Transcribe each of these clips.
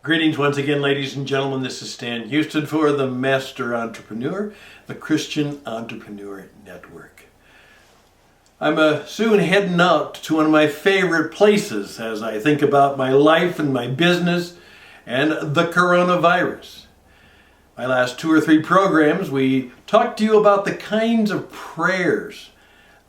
Greetings once again, ladies and gentlemen. This is Stan Houston for the Master Entrepreneur, the Christian Entrepreneur Network. I'm soon heading out to one of my favorite places as I think about my life and my business and the coronavirus. My last 2 or 3 programs, we talked to you about the kinds of prayers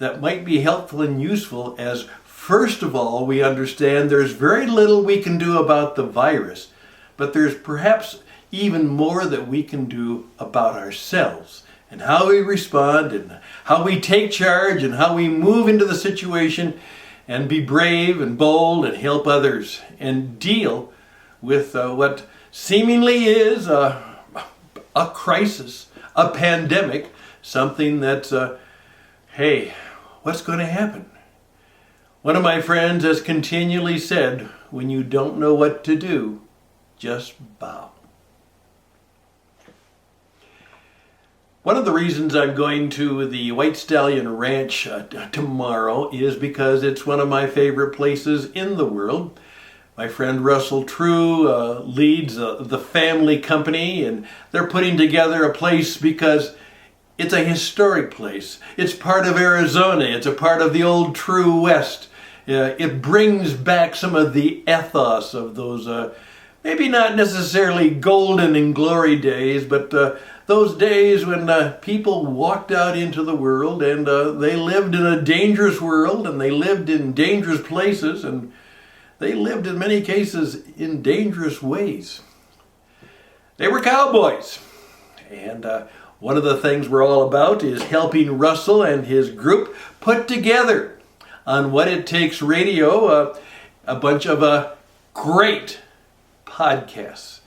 that might be helpful and useful as, first of all, we understand there's very little we can do about the virus, but there's perhaps even more that we can do about ourselves and how we respond and how we take charge and how we move into the situation and be brave and bold and help others and deal with what seemingly is a crisis, a pandemic, something that's, hey, what's going to happen? One of my friends has continually said, when you don't know what to do, just bow. One of the reasons I'm going to the White Stallion Ranch tomorrow is because it's one of my favorite places in the world. My friend Russell True leads the family company, and they're putting together a place because it's a historic place. It's part of Arizona. It's a part of the old True West. It brings back some of the ethos of those maybe not necessarily golden and glory days, but those days when people walked out into the world and they lived in a dangerous world and they lived in dangerous places and they lived in many cases in dangerous ways. They were cowboys. And one of the things we're all about is helping Russell and his group put together on What It Takes Radio a bunch of great podcasts.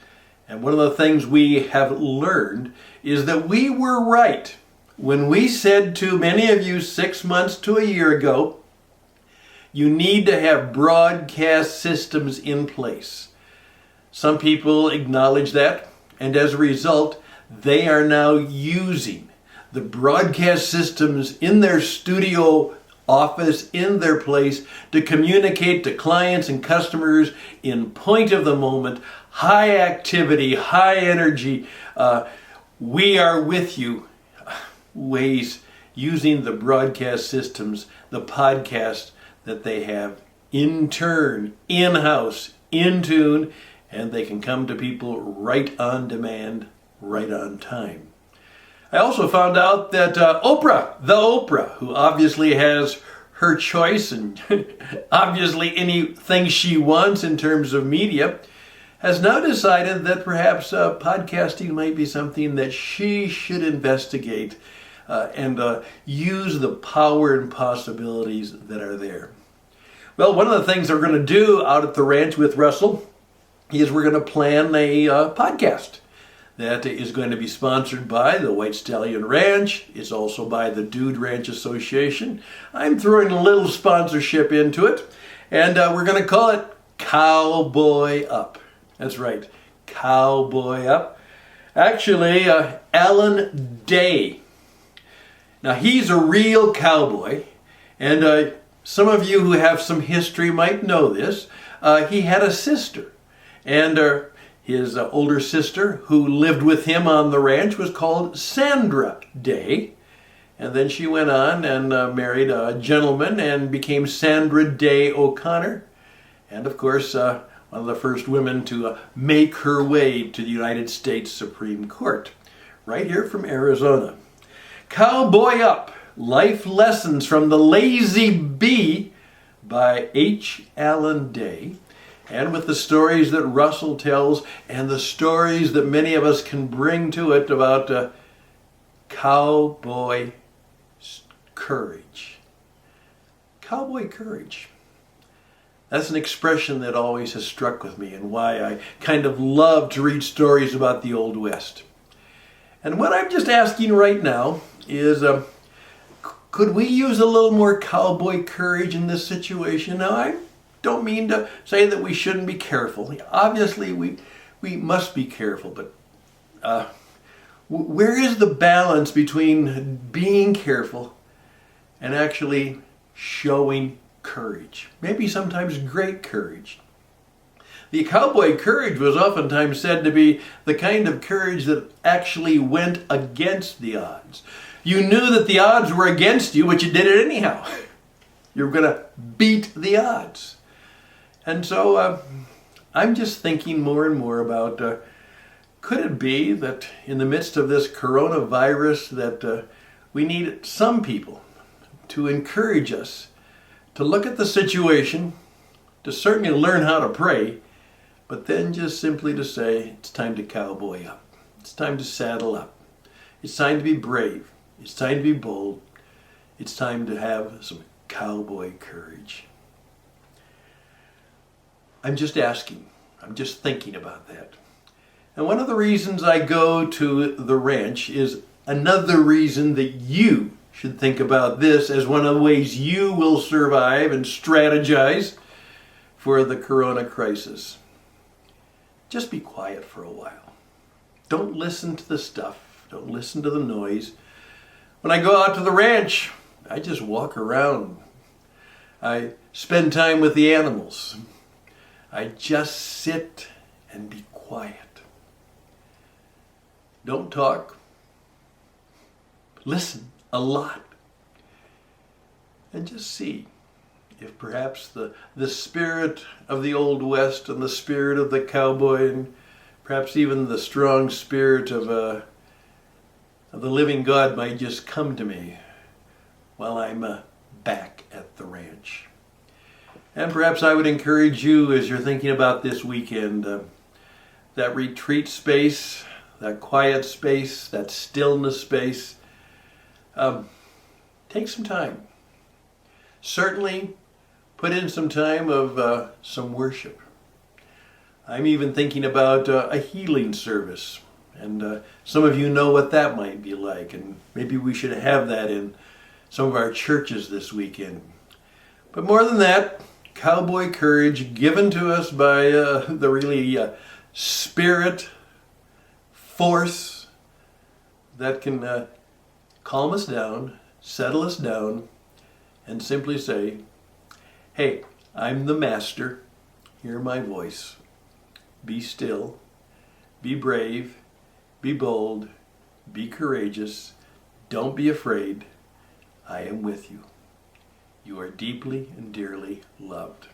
And one of the things we have learned is that we were right when we said to many of you 6 months to a year ago, you need to have broadcast systems in place. Some people acknowledge that, and as a result, they are now using the broadcast systems in their studio office, in their place, to communicate to clients and customers in point of the moment, high activity, high energy, we are with you ways using the broadcast systems, the podcast that they have in turn, in-house, in tune, and they can come to people right on demand, right on time. I also found out that Oprah, who obviously has her choice and obviously anything she wants in terms of media, has now decided that perhaps podcasting might be something that she should investigate and use the power and possibilities that are there. Well, one of the things that we're going to do out at the ranch with Russell is we're going to plan a podcast that is going to be sponsored by the White Stallion Ranch. It's also by the Dude Ranch Association. I'm throwing a little sponsorship into it, and we're going to call it Cowboy Up. That's right, Cowboy Up. Actually, Alan Day. Now, he's a real cowboy, and some of you who have some history might know this. He had a sister, and his older sister, who lived with him on the ranch, was called Sandra Day. And then she went on and married a gentleman and became Sandra Day O'Connor. And of course, one of the first women to make her way to the United States Supreme Court, right here from Arizona. Cowboy Up, Life Lessons from the Lazy Bee by H. Allen Day. And with the stories that Russell tells and the stories that many of us can bring to it about cowboy courage. Cowboy courage. That's an expression that always has struck with me and why I kind of love to read stories about the Old West. And what I'm just asking right now is, could we use a little more cowboy courage in this situation? Now, I don't mean to say that we shouldn't be careful. Obviously, we must be careful, but where is the balance between being careful and actually showing courage? Maybe sometimes great courage. The cowboy courage was oftentimes said to be the kind of courage that actually went against the odds. You knew that the odds were against you, but you did it anyhow. You're going to beat the odds. And so I'm just thinking more and more about, could it be that in the midst of this coronavirus that we need some people to encourage us to look at the situation, to certainly learn how to pray, but then just simply to say, it's time to cowboy up. It's time to saddle up. It's time to be brave. It's time to be bold. It's time to have some cowboy courage. I'm just asking. I'm just thinking about that. And one of the reasons I go to the ranch is another reason that you should think about this as one of the ways you will survive and strategize for the corona crisis. Just be quiet for a while. Don't listen to the stuff. Don't listen to the noise. When I go out to the ranch, I just walk around. I spend time with the animals. I just sit and be quiet. Don't talk. Listen a lot. And just see if perhaps the spirit of the Old West and the spirit of the cowboy and perhaps even the strong spirit of the living God might just come to me while I'm back at the ranch. And perhaps I would encourage you as you're thinking about this weekend, that retreat space, that quiet space, that stillness space, take some time. Certainly put in some time of some worship. I'm even thinking about a healing service. And some of you know what that might be like. And maybe we should have that in some of our churches this weekend. But more than that, cowboy courage given to us by the really spirit, force that can calm us down, settle us down, and simply say, hey, I'm the master. Hear my voice. Be still. Be brave. Be bold. Be courageous. Don't be afraid. I am with you. You are deeply and dearly loved.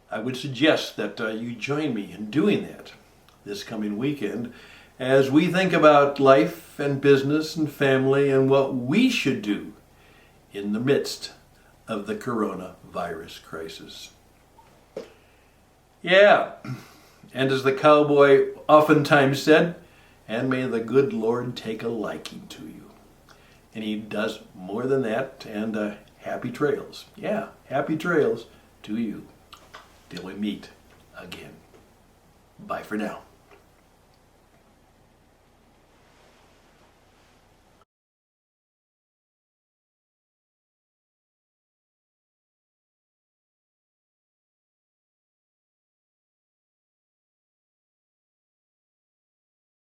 I would suggest that you join me in doing that this coming weekend as we think about life and business and family and what we should do in the midst of the coronavirus crisis. Yeah, and as the cowboy oftentimes said, and may the good Lord take a liking to you. And he does more than that, and happy trails. Yeah, happy trails to you till we meet again. Bye for now.